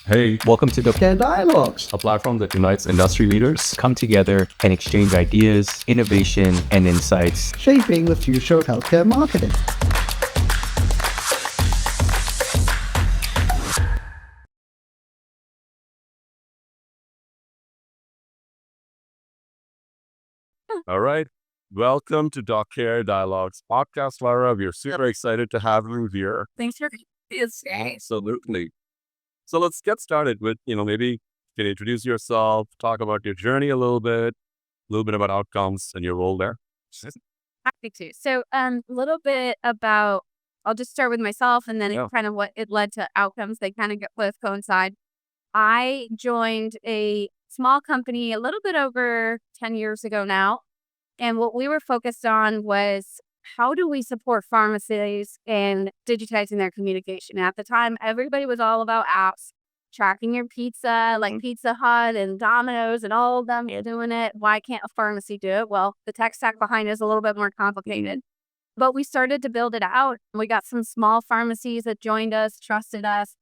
Hey, welcome to Doceree Dialogue, a platform that unites industry leaders come together and exchange ideas, innovation, and insights, shaping the future of healthcare marketing. All right. Welcome to Doceree Dialogues podcast, Lara. We're super excited to have you here. Thanks for this. Absolutely. So let's get started with, maybe you can introduce yourself, talk about your journey a little bit about outcomes and your role there. Happy to. So, a little bit about, I'll just start with myself and then kind of what it led to outcomes. They kind of both coincide. I joined a small company a little bit over 10 years ago now. And what we were focused on was how do we support pharmacies in digitizing their communication? At the time, everybody was all about apps, tracking your pizza, like Pizza Hut and Domino's and all of them doing it. Why can't a pharmacy do it? Well, the tech stack behind it is a little bit more complicated. But we started to build it out. We got some small pharmacies that joined us, trusted us,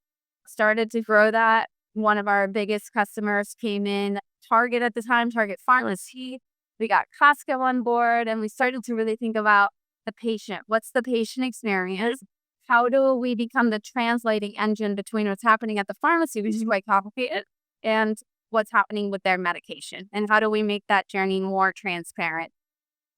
started to grow that. One of our biggest customers came in, Target at the time, Target Pharmacy. We got Costco on board, and we started to really think about the patient. What's the patient experience? How do we become the translating engine between what's happening at the pharmacy, which is quite complicated, and what's happening with their medication? And how do we make that journey more transparent?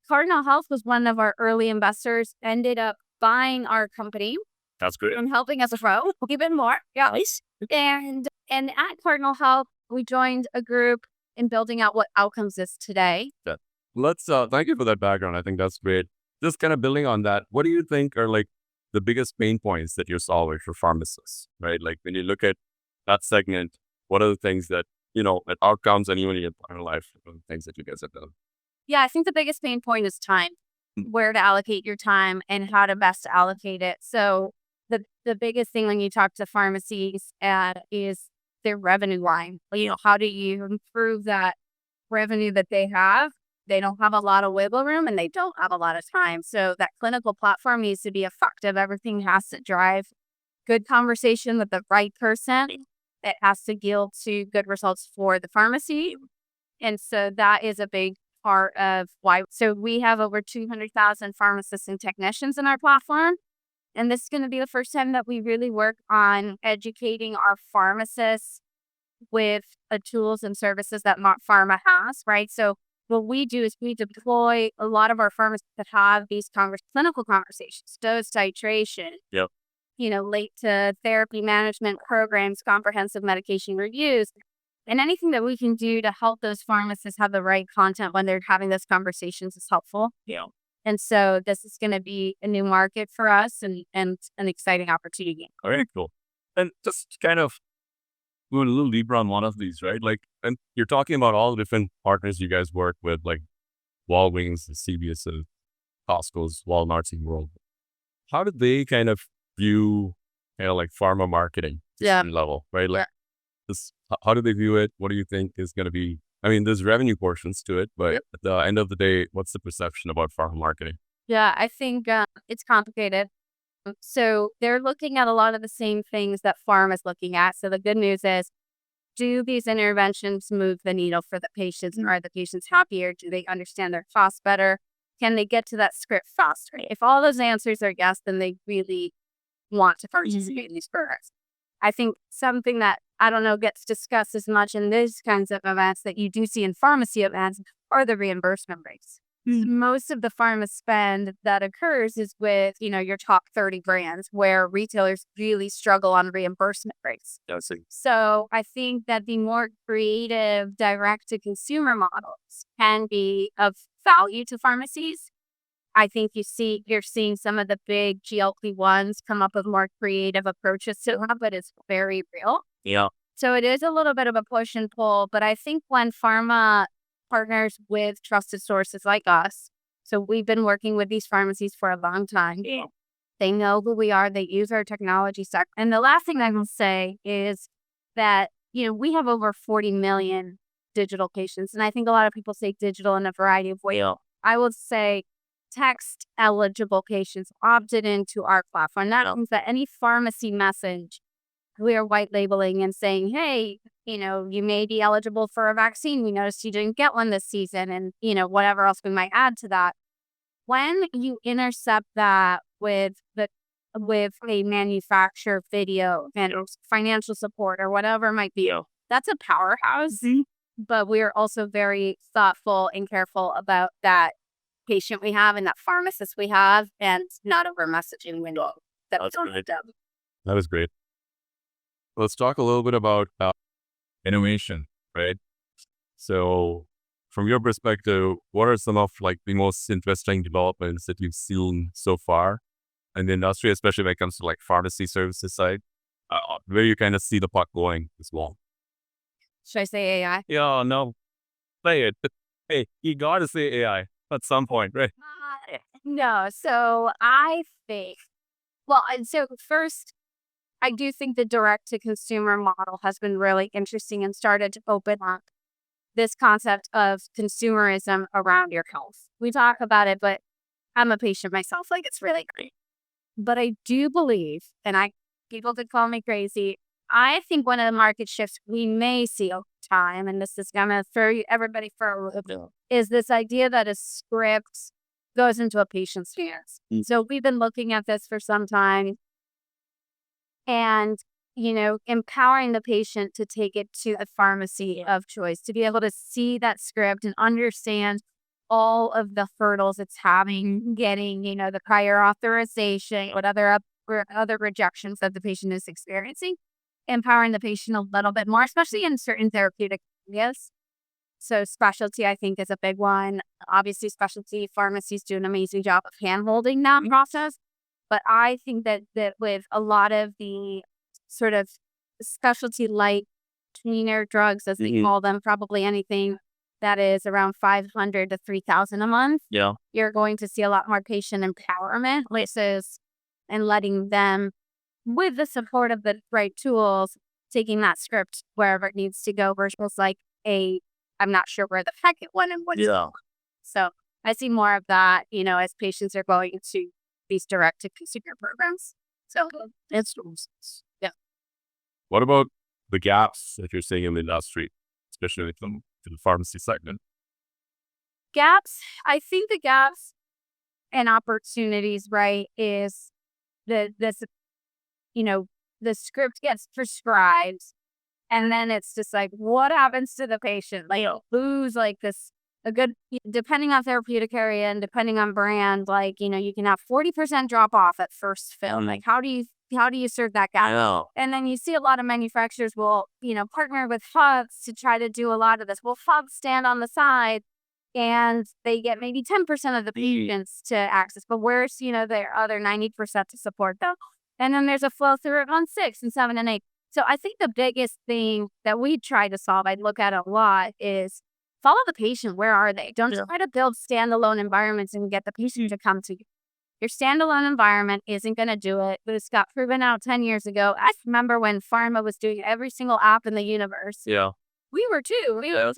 Cardinal Health was one of our early investors, ended up buying our company. That's great. And helping us grow even more. Yes. And at Cardinal Health, we joined a group in building out what outcomes is today. Yeah. Let's thank you for that background. I think that's great. Just kind of building on that, what do you think are like the biggest pain points that you're solving for pharmacists, right? Like when you look at that segment, what are the things that, at outcomes and even in your personal life, things that you guys have done? Yeah, I think the biggest pain point is time, where to allocate your time and how to best allocate it. So the biggest thing when you talk to pharmacies is their revenue line. How do you improve that revenue that they have? They don't have a lot of wiggle room and they don't have a lot of time. So that clinical platform needs to be effective. Everything has to drive good conversation with the right person. It has to yield to good results for the pharmacy. And so that is a big part of why. So we have over 200,000 pharmacists and technicians in our platform. And this is going to be the first time that we really work on educating our pharmacists with the tools and services that pharma has, right? So what we do is we deploy a lot of our pharmacists that have these clinical conversations, dose titration, late to therapy management programs, comprehensive medication reviews, and anything that we can do to help those pharmacists have the right content when they're having those conversations is helpful. Yeah. And so this is going to be a new market for us and an exciting opportunity. Very cool. And just kind of going a little deeper on one of these, right? Like, and you're talking about all the different partners you guys work with, like Walgreens, the CVS, Costco's, Walmart's in the world. How do they kind of view, like pharma marketing level, right? Like, how do they view it? What do you think is going to be? I mean, there's revenue portions to it, but at the end of the day, what's the perception about pharma marketing? Yeah, I think it's complicated. So they're looking at a lot of the same things that pharma is looking at. So the good news is, do these interventions move the needle for the patients? Are the patients happier? Do they understand their costs better? Can they get to that script faster? If all those answers are yes, then they really want to participate in these programs. I think something that, I don't know, gets discussed as much in these kinds of events that you do see in pharmacy events are the reimbursement rates. Most of the pharma spend that occurs is with, your top 30 brands where retailers really struggle on reimbursement rates. So I think that the more creative direct-to-consumer models can be of value to pharmacies. I think you're seeing some of the big GLP-1s come up with more creative approaches to that, but it's very real. Yeah. So it is a little bit of a push and pull, but I think when pharma partners with trusted sources like us, so we've been working with these pharmacies for a long time. Yeah. They know who we are. They use our technology stack. And the last thing I will say is that, we have over 40 million digital patients. And I think a lot of people say digital in a variety of ways. I would say text eligible patients opted into our platform. That means that any pharmacy message we are white labeling and saying, hey, you may be eligible for a vaccine. We noticed you didn't get one this season, and, whatever else we might add to that. When you intercept that with a manufacturer video and financial support or whatever it might be, that's a powerhouse. But we're also very thoughtful and careful about that patient we have and that pharmacist we have, and not over messaging window. That's great. That is great. Let's talk a little bit about innovation, right? So from your perspective, what are some of like the most interesting developments that you've seen so far in the industry, especially when it comes to like pharmacy services side, where you kind of see the puck going as well? Should I say AI? Yeah, no, say it. Hey, you got to say AI at some point, right? No. So I think, so first, I do think the direct to consumer model has been really interesting and started to open up this concept of consumerism around your health. We talk about it, but I'm a patient myself. Like, it's really great. But I do believe, and people could call me crazy, I think one of the market shifts we may see over time, and this is going to throw everybody for a loop, is this idea that a script goes into a patient's hands. So we've been looking at this for some time, and empowering the patient to take it to a pharmacy of choice, to be able to see that script and understand all of the hurdles it's having, getting, the prior authorization, what other rejections that the patient is experiencing, empowering the patient a little bit more, especially in certain therapeutic areas. So specialty, I think, is a big one. Obviously, specialty pharmacies do an amazing job of hand-holding that process. But I think that with a lot of the sort of specialty-like cleaner drugs, as they call them, probably anything that is around $500 to $3,000 a month, you're going to see a lot more patient empowerment places and letting them, with the support of the right tools, taking that script wherever it needs to go versus like I'm not sure where the heck it went and what's going on. So I see more of that, as patients are going to these direct-to-consumer programs. So it's What about the gaps that you're seeing in the industry, especially from the pharmacy segment? Gaps. I think the gaps and opportunities, right, is the script gets prescribed, and then it's just like, what happens to the patient? Like, lose like this. Depending on therapeutic area and depending on brand, like, you can have 40% drop off at first fill. Like, how do you serve that guy? And then you see a lot of manufacturers will, partner with hubs to try to do a lot of this. Well, hubs stand on the side and they get maybe 10% of the patients to access, but where's, their other 90% to support them? And then there's a flow through it on 6 and 7 and 8. So I think the biggest thing that we try to solve, I look at a lot, is follow the patient. Where are they? Don't try to build standalone environments and get the patient to come to you. Your standalone environment isn't going to do it. This got proven out 10 years ago. I remember when pharma was doing every single app in the universe. Yeah. We were too. We were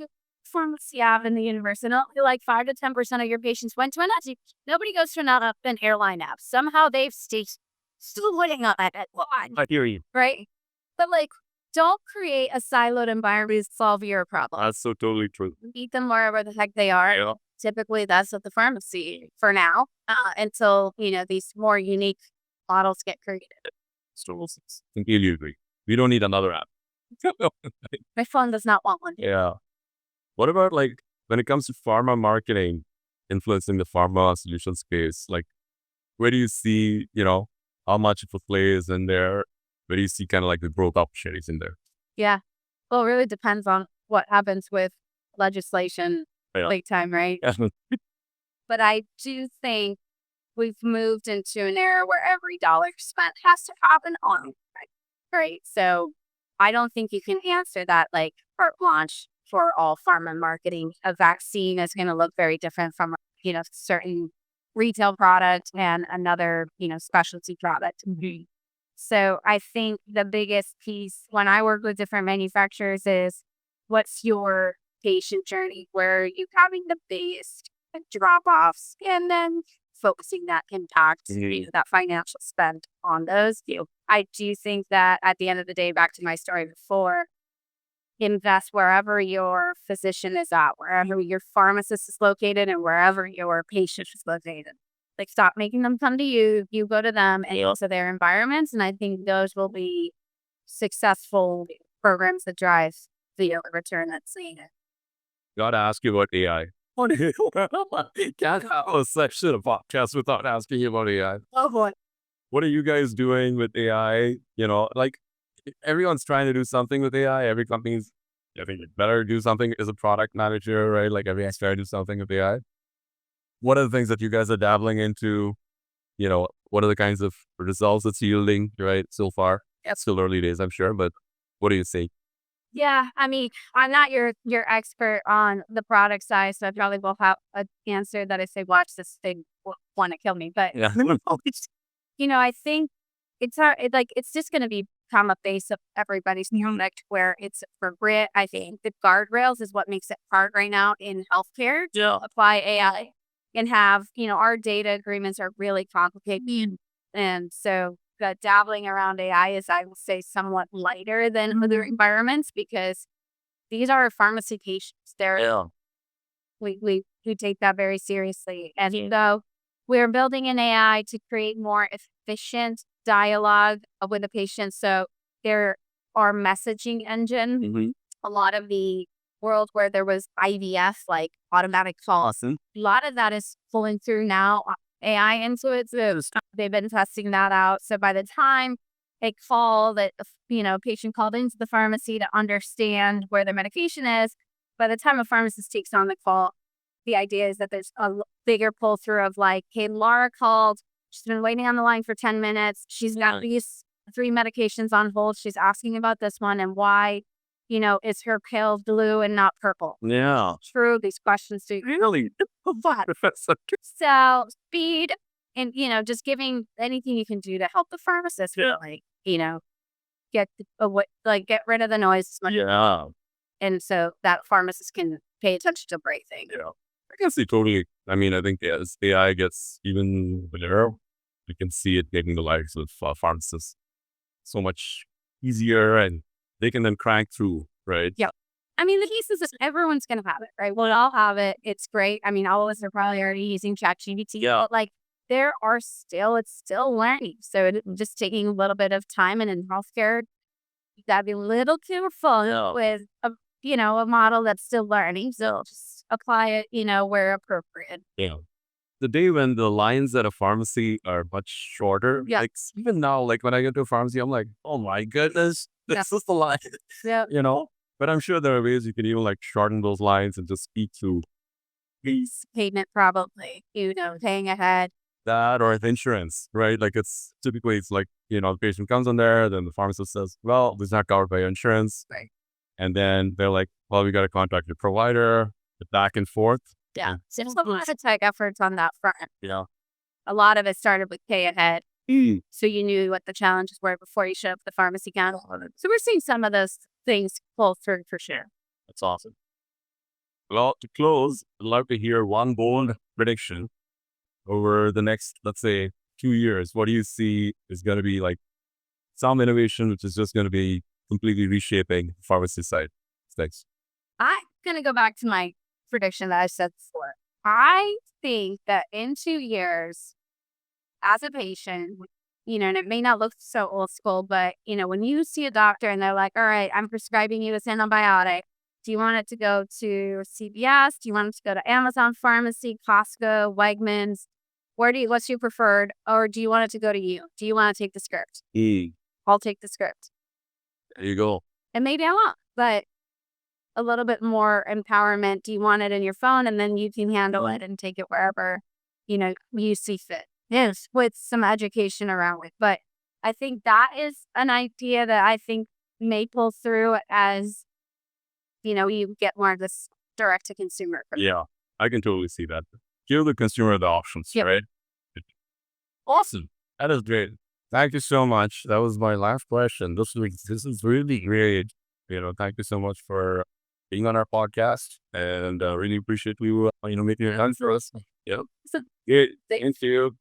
pharmacy app in the universe. And only like 5 to 10% of your patients went to an app. Nobody goes to an airline app. Somehow they've stayed still waiting on that. I hear you. Right? But don't create a siloed environment to solve your problem. That's so totally true. Meet them wherever the heck they are. Yeah. Typically, that's at the pharmacy for now, until, these more unique models get created. So completely agree. We don't need another app. My phone does not want one. Yeah. What about when it comes to pharma marketing influencing the pharma solution space? Like, where do you see, how much of a play is in there? Where do you see kind of like the growth opportunities in there? Yeah. Well, it really depends on what happens with legislation late time, right? But I do think we've moved into an era where every dollar spent has to happen on, right? So I don't think you can answer that like carte blanche for all pharma marketing. A vaccine is going to look very different from, certain retail product and another, specialty product. So I think the biggest piece when I work with different manufacturers is, what's your patient journey? Where are you having the biggest drop-offs? And then focusing that impact, that financial spend on those. I do think that at the end of the day, back to my story before, invest wherever your physician is at, wherever your pharmacist is located, and wherever your patient is located. Like, stop making them come to you. You go to them and also their environments. And I think those will be successful programs that drive the return that's needed. Gotta ask you about AI. Can't have a section of podcast without asking you about AI. Oh boy. What are you guys doing with AI? Like everyone's trying to do something with AI. Every company's, I think, better do something as a product manager, right? Like everyone's trying to do something with AI. What are the things that you guys are dabbling into? What are the kinds of results it's yielding, right, so far? It's still early days, I'm sure, but what do you see? Yeah, I mean, I'm not your expert on the product side, so I probably will have an answer that I say, watch this thing want to kill me. But Yeah. I think it's just going to become a base of everybody's product where it's appropriate. I think the guardrails is what makes it hard right now in healthcare to apply AI and have, our data agreements are really complicated. And so the dabbling around AI is, I will say, somewhat lighter than other environments because these are pharmacy patients. We take that very seriously. And so we're building an AI to create more efficient dialogue with the patient. So there are messaging engine. A lot of the world where there was IVF, like automatic calls, a lot of that is pulling through now. AI influences. They've been testing that out. So by the time a call that, patient called into the pharmacy to understand where their medication is, by the time a pharmacist takes on the call, the idea is that there's a bigger pull through of like, hey, Lara called. She's been waiting on the line for 10 minutes. She's got these 3 medications on hold. She's asking about this one and why, is her pill blue and not purple? Yeah. True. These questions do Really? So speed and, just giving anything you can do to help the pharmacist really, get rid of the noise as much. Yeah. And so that pharmacist can pay attention to the right thing. Yeah. I can see totally. I mean, I think as AI gets even better, we can see it making the lives of pharmacists so much easier and they can then crank through, right? Yeah. I mean, the piece is that everyone's going to have it, right? We'll all have it. It's great. I mean, all of us are probably already using ChatGPT. Yeah. But it's still learning. So it's just taking a little bit of time. And in healthcare, you got to be a little careful with a model that's still learning. So just apply it, where appropriate. Yeah. The day when the lines at a pharmacy are much shorter, like even now, like when I get to a pharmacy, I'm like, oh my goodness, this is the line, Yeah. But I'm sure there are ways you can even like shorten those lines and just speak to Payment probably, paying ahead. that or with insurance, right? Like it's like, the patient comes in there, then the pharmacist says, well, this is not covered by your insurance. Right. And then they're like, well, we got to contact your provider, back and forth. Yeah. So there's a lot of tech efforts on that front. Yeah. A lot of it started with pay ahead. So you knew what the challenges were before you showed up at the pharmacy counter. So we're seeing some of those things pull through for sure. That's awesome. Well, to close, I'd love to hear one bold prediction over the next, let's say, 2 years. What do you see is going to be like some innovation, which is just going to be completely reshaping the pharmacy side? Thanks. I'm going to go back to my prediction that I said before. I think that in 2 years, as a patient, and it may not look so old school, but, when you see a doctor and they're like, all right, I'm prescribing you this antibiotic. Do you want it to go to CVS? Do you want it to go to Amazon Pharmacy, Costco, Wegmans? What's your preferred? Or do you want it to go to you? Do you want to take the script? I'll take the script. There you go. And maybe I won't, but a little bit more empowerment. Do you want it in your phone? And then you can handle it and take it wherever, you see fit. Yes, with some education around it. But I think that is an idea that I think may pull through as, you get more of this direct to consumer. Yeah, I can totally see that. Give the consumer the options, right? Awesome. That is great. Thank you so much. That was my last question. This is really great. Thank you so much for being on our podcast, and really appreciate you, making your time for us. Yep. Thank you.